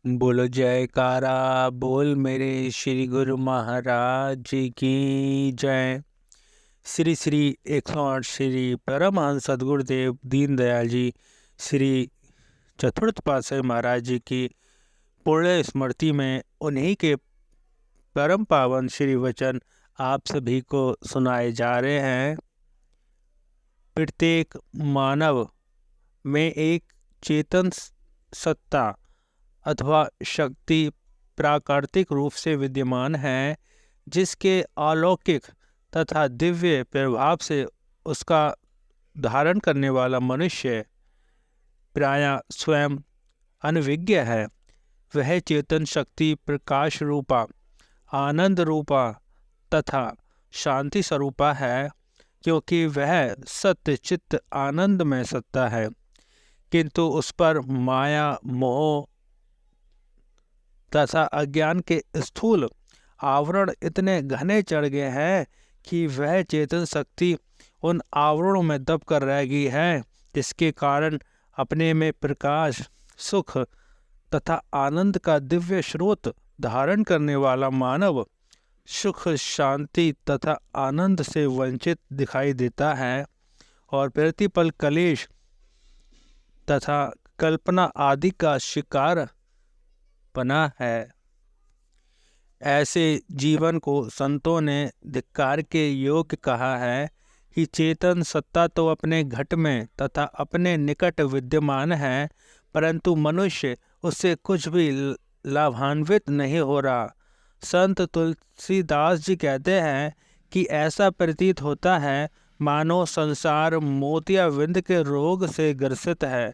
बोलो जयकारा बोल मेरे श्री गुरु महाराज जी की जय। श्री श्री 108 श्री परमहंस सद्गुरुदेव दीनदयाल जी श्री चतुर्थ पातशाही महाराज जी की पुण्य स्मृति में उन्हीं के परम पावन श्री वचन आप सभी को सुनाए जा रहे हैं। प्रत्येक मानव में एक चेतन सत्ता अथवा शक्ति प्राकृतिक रूप से विद्यमान है, जिसके अलौकिक तथा दिव्य प्रभाव से उसका धारण करने वाला मनुष्य प्रायः स्वयं अनभिज्ञ है। वह चेतन शक्ति प्रकाश रूपा, आनंद रूपा तथा शांति स्वरूपा है, क्योंकि वह सत्य चित्त आनंद में सत्ता है। किंतु उस पर माया मोह तथा अज्ञान के स्थूल आवरण इतने घने चढ़ गए हैं कि वह चेतन शक्ति उन आवरणों में दब कर रह गई है, जिसके कारण अपने में प्रकाश, सुख तथा आनंद का दिव्य स्रोत धारण करने वाला मानव सुख, शांति तथा आनंद से वंचित दिखाई देता है और प्रतिपल कलेश तथा कल्पना आदि का शिकार बना है। ऐसे जीवन को संतों ने धिक्कार के योग्य कहा है कि चेतन सत्ता तो अपने घट में तथा अपने निकट विद्यमान है, परंतु मनुष्य उससे कुछ भी लाभान्वित नहीं हो रहा। संत तुलसीदास जी कहते हैं कि ऐसा प्रतीत होता है मानो संसार मोतियाबिंद के रोग से ग्रसित है।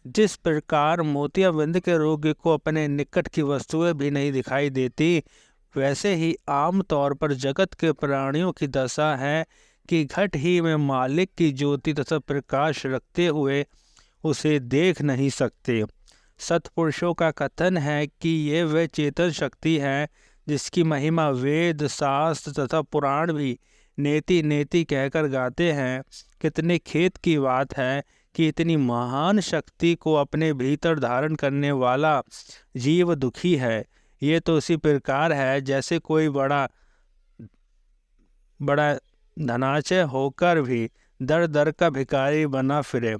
जिस प्रकार मोतियाबिंद के रोगी को अपने निकट की वस्तुएं भी नहीं दिखाई देती, वैसे ही आम तौर पर जगत के प्राणियों की दशा है कि घट ही में मालिक की ज्योति तथा प्रकाश रखते हुए उसे देख नहीं सकते। सत्पुरुषों का कथन है कि ये वह चेतन शक्ति है जिसकी महिमा वेद, शास्त्र तथा पुराण भी नेति नेति कहकर गाते हैं। कितने खेत की बात है कि इतनी महान शक्ति को अपने भीतर धारण करने वाला जीव दुखी है। ये तो उसी प्रकार है जैसे कोई बड़ा धनाढ्य होकर भी दर दर का भिखारी बना फिरे।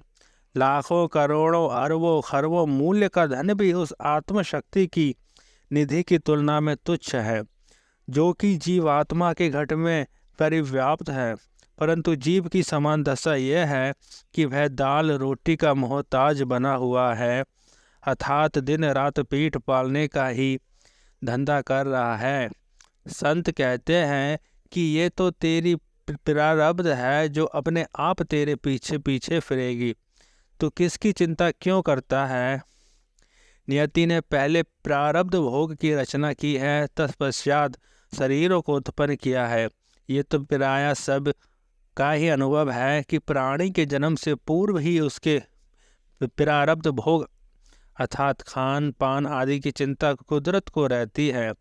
लाखों करोड़ों अरबों खरबों मूल्य का धन भी उस आत्मशक्ति की निधि की तुलना में तुच्छ है, जो कि जीव आत्मा के घट में परिव्याप्त है। परंतु जीव की समान दशा यह है कि वह दाल रोटी का मोहताज बना हुआ है, अर्थात दिन रात पेट पालने का ही धंधा कर रहा है। संत कहते हैं कि ये तो तेरी प्रारब्ध है जो अपने आप तेरे पीछे पीछे फिरेगी, तो किसकी चिंता क्यों करता है। नियति ने पहले प्रारब्ध भोग की रचना की है, तत्पश्चात शरीरों को उत्पन्न किया है। ये तो प्रायः सब का ही अनुभव है कि प्राणी के जन्म से पूर्व ही उसके प्रारब्ध भोग अर्थात खान पान आदि की चिंता कुदरत को रहती है।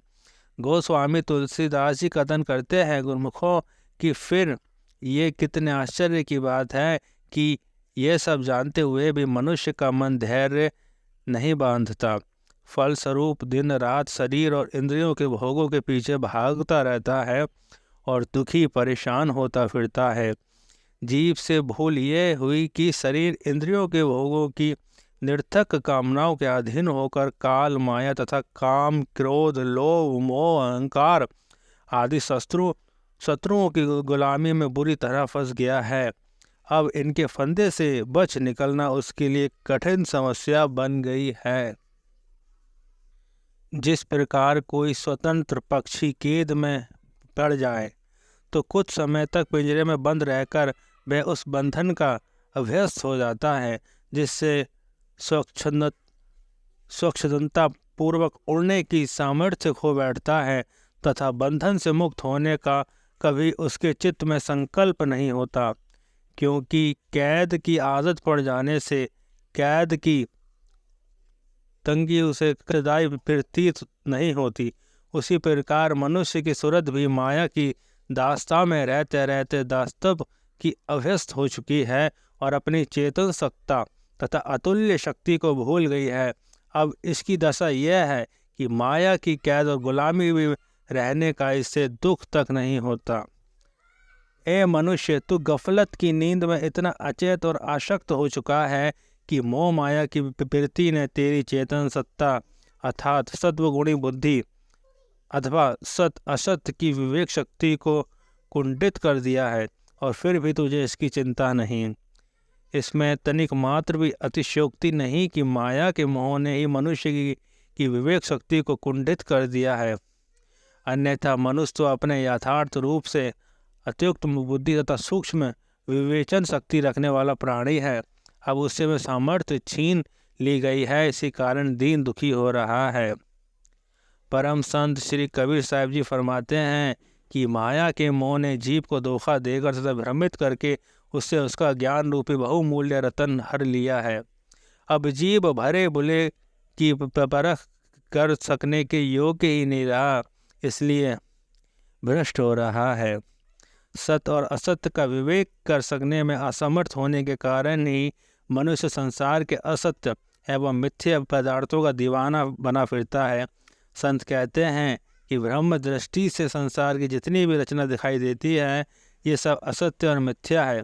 गोस्वामी तुलसीदास जी कथन करते हैं गुरुमुखों कि फिर ये कितने आश्चर्य की बात है कि ये सब जानते हुए भी मनुष्य का मन धैर्य नहीं बांधता। फलस्वरूप दिन रात शरीर और इंद्रियों के भोगों के पीछे भागता रहता है और दुखी परेशान होता फिरता है। जीव से भूल ये हुई कि शरीर इंद्रियों के भोगों की निरर्थक कामनाओं के अधीन होकर काल, माया तथा काम, क्रोध, लोभ, मोह, अहंकार आदि शत्रुओं की गुलामी में बुरी तरह फंस गया है। अब इनके फंदे से बच निकलना उसके लिए कठिन समस्या बन गई है। जिस प्रकार कोई स्वतंत्र पक्षी कैद में पड़ जाए तो कुछ समय तक पिंजरे में बंद रहकर वह उस बंधन का अभ्यस्त हो जाता है, जिससे स्वच्छंदता पूर्वक उड़ने की सामर्थ्य खो बैठता है तथा बंधन से मुक्त होने का कभी उसके चित्त में संकल्प नहीं होता, क्योंकि कैद की आदत पड़ जाने से कैद की तंगी उसे कदाई प्रतीत नहीं होती। उसी प्रकार मनुष्य की सूरत भी माया की दास्ता में रहते रहते दास्तव की अभ्यस्त हो चुकी है और अपनी चेतन सत्ता तथा अतुल्य शक्ति को भूल गई है। अब इसकी दशा यह है कि माया की कैद और गुलामी में रहने का इससे दुख तक नहीं होता। ए मनुष्य, तू गफलत की नींद में इतना अचेत और आसक्त हो चुका है कि मोह माया की प्रवृत्ति ने तेरी चेतन सत्ता अर्थात सत्वगुणी बुद्धि अथवा सत असत की विवेक शक्ति को कुंठित कर दिया है, और फिर भी तुझे इसकी चिंता नहीं। इसमें तनिक मात्र भी अतिशयोक्ति नहीं कि माया के मोह ने ही मनुष्य की विवेक शक्ति को कुंठित कर दिया है। अन्यथा मनुष्य तो अपने यथार्थ रूप से अत्युक्त बुद्धि तथा सूक्ष्म विवेचन शक्ति रखने वाला प्राणी है। अब उससे में सामर्थ्य छीन ली गई है, इसी कारण दीन दुखी हो रहा है। परम संत श्री कबीर साहिब जी फरमाते हैं कि माया के मोह ने जीव को धोखा देकर तथा भ्रमित करके उससे उसका ज्ञान रूपी बहुमूल्य रतन हर लिया है। अब जीव भरे बुले की परख कर सकने के योग्य ही नहीं रहा, इसलिए भ्रष्ट हो रहा है। सत्य और असत्य का विवेक कर सकने में असमर्थ होने के कारण ही मनुष्य संसार के असत्य एवं मिथ्या पदार्थों का दीवाना बना फिरता है। संत कहते हैं कि ब्रह्म दृष्टि से संसार की जितनी भी रचना दिखाई देती है, ये सब असत्य और मिथ्या है।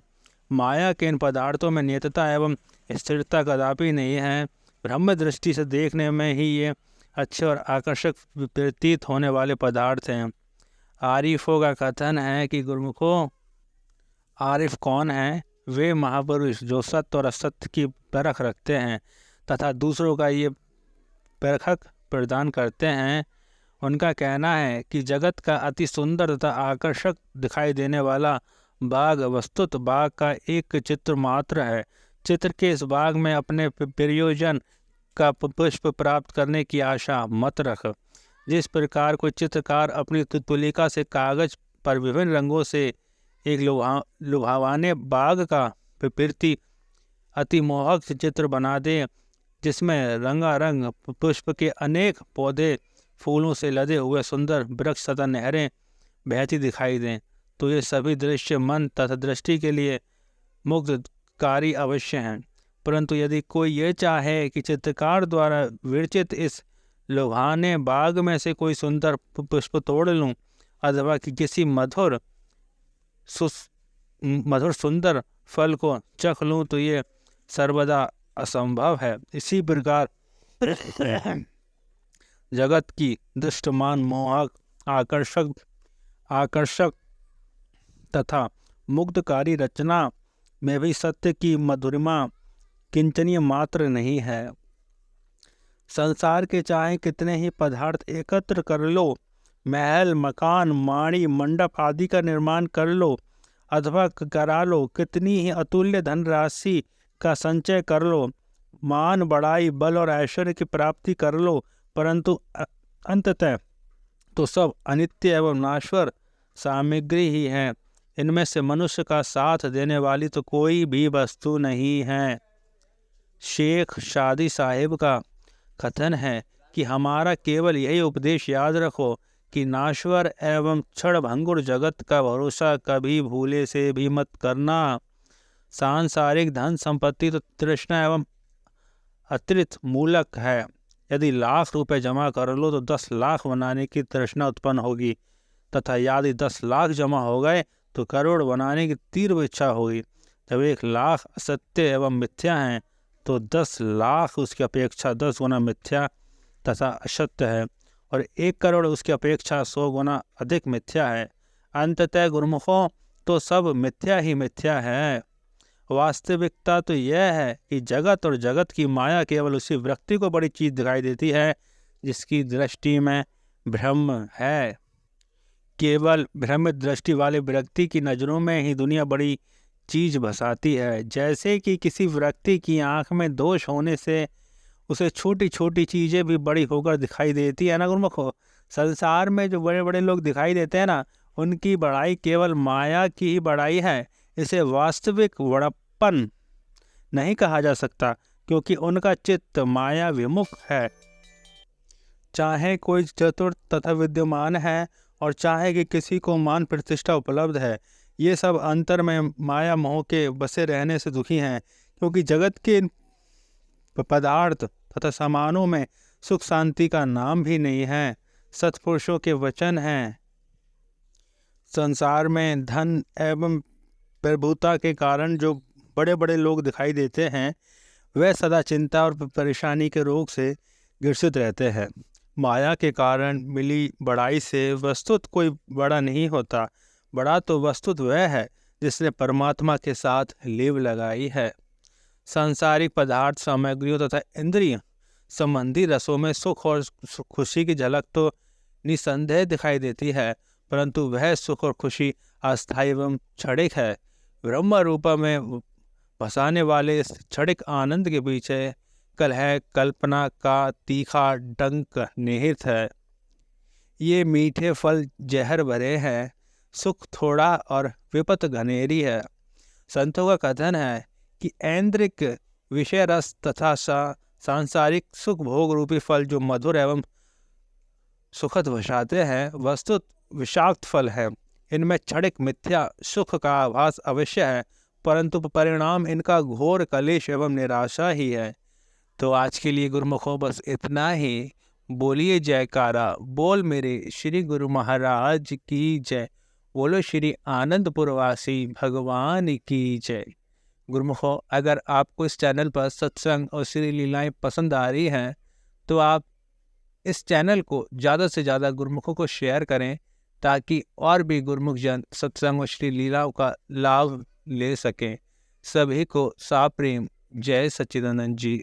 माया के इन पदार्थों में नियतता एवं स्थिरता कदापि नहीं है। ब्रह्म दृष्टि से देखने में ही ये अच्छे और आकर्षक प्रतीत होने वाले पदार्थ हैं। आरिफों का कथन है कि गुरुमुखों, आरिफ कौन है? वे महापुरुष जो सत्य और असत्य की परख रखते हैं तथा दूसरों का ये परखक प्रदान करते हैं। उनका कहना है कि जगत का अति सुंदर तथा आकर्षक दिखाई देने वाला बाग वस्तुत बाग का एक चित्र मात्र है। चित्र के इस बाग में अपने प्रयोजन का पुष्प प्राप्त करने की आशा मत रख। जिस प्रकार कोई चित्रकार अपनी तुलिका से कागज पर विभिन्न रंगों से एक लुभावाने बाग का प्रकृति अति मोहक चित्र बना दे, जिसमें रंगारंग पुष्प के अनेक पौधे फूलों से लदे हुए सुंदर वृक्ष तथा नहरें बहती दिखाई दें, तो ये सभी दृश्य मन तथा दृष्टि के लिए मुग्धकारी अवश्य हैं। परंतु यदि कोई ये चाहे कि चित्रकार द्वारा विरचित इस लुभाने बाग में से कोई सुंदर पुष्प तोड़ लूं अथवा कि किसी मधुर सुंदर फल को चख लूं, तो ये सर्वदा असंभव है। इसी प्रकार जगत की दृष्टमान मोहक आकर्षक तथा मुग्धकारी रचना में भी सत्य की मधुरिमा किंचनीय मात्र नहीं है। संसार के चाहे कितने ही पदार्थ एकत्र कर लो, महल मकान माड़ी मंडप आदि का निर्माण कर लो अथवा करा लो, कितनी ही अतुल्य धनराशि का संचय कर लो, मान बढ़ाई बल और ऐश्वर्य की प्राप्ति कर लो, परंतु अंततः तो सब अनित्य एवं नाश्वर सामग्री ही है। इनमें से मनुष्य का साथ देने वाली तो कोई भी वस्तु नहीं है। शेख शादी साहिब का कथन है कि हमारा केवल यही उपदेश याद रखो कि नाश्वर एवं क्षण भंगुर जगत का भरोसा कभी भूले से भी मत करना। सांसारिक धन संपत्ति तो तृष्णा एवं अतिरिक्त मूलक है। यदि लाख रुपए जमा कर लो तो 10 लाख बनाने की तृष्णा उत्पन्न होगी, तथा यदि 10 लाख जमा हो गए तो करोड़ बनाने की तीव्र इच्छा होगी। जब 1 लाख असत्य एवं मिथ्या हैं तो 10 लाख उसकी अपेक्षा 10 गुना मिथ्या तथा असत्य है, और 1 करोड़ उसकी अपेक्षा 100 गुना अधिक मिथ्या है। अंततः गुरुमुखों, तो सब मिथ्या ही मिथ्या है। वास्तविकता तो यह है कि जगत और जगत की माया केवल उसी व्यक्ति को बड़ी चीज दिखाई देती है जिसकी दृष्टि में ब्रह्म है। केवल भ्रमित दृष्टि वाले व्यक्ति की नज़रों में ही दुनिया बड़ी चीज बसाती है। जैसे कि किसी व्यक्ति की आंख में दोष होने से उसे छोटी छोटी चीज़ें भी बड़ी होकर दिखाई देती है ना गुरुमुखो। संसार में जो बड़े बड़े लोग दिखाई देते हैं ना, उनकी बड़ाई केवल माया की ही बड़ाई है। इसे वास्तविक बड़प्पन नहीं कहा जा सकता, क्योंकि उनका चित्त माया विमुख है। चाहे कोई चतुर तथा विद्यमान है और चाहे कि किसी को मान प्रतिष्ठा उपलब्ध है, ये सब अंतर में माया मोह के बसे रहने से दुखी हैं, क्योंकि जगत के पदार्थ तथा सामानों में सुख शांति का नाम भी नहीं है। सत्पुरुषों के वचन हैं, संसार में धन एवं प्रभुता के कारण जो बड़े बड़े लोग दिखाई देते हैं वह सदा चिंता और परेशानी के रोग से ग्रसित रहते हैं। माया के कारण मिली बड़ाई से वस्तुत कोई बड़ा नहीं होता। बड़ा तो वस्तुत वह है जिसने परमात्मा के साथ लीव लगाई है। सांसारिक पदार्थ, सामग्रियों तथा इंद्रिय संबंधी रसों में सुख और खुशी की झलक तो निसंदेह दिखाई देती है, परंतु वह सुख और खुशी अस्थायी एवं क्षणिक है। ब्रह्म रूप में बसाने वाले इस क्षणिक आनंद के पीछे कलह कल्पना का तीखा डंक निहित है। ये मीठे फल जहर भरे हैं, सुख थोड़ा और विपत घनेरी है। संतों का कथन है कि ऐन्द्रिक विषय रस तथा सांसारिक सुख भोग रूपी फल जो मधुर एवं सुखद वशाते हैं वस्तुत विषाक्त फल है। इनमें क्षणिक मिथ्या सुख का आभास अवश्य है, परंतु परिणाम इनका घोर कलेश एवं निराशा ही है। तो आज के लिए गुरुमुखों बस इतना ही। बोलिए जयकारा बोल मेरे श्री गुरु महाराज की जय। बोलो श्री आनंदपुरवासी भगवान की जय। गुरुमुखों, अगर आपको इस चैनल पर सत्संग और श्री लीलाएं पसंद आ रही हैं तो आप इस चैनल को ज़्यादा से ज़्यादा गुरुमुखों को शेयर करें ताकि और भी गुरुमुख जन सत्संग और श्री लीलाओं का लाभ ले सकें। सभी को साप्रेम जय सच्चिदानंद जी।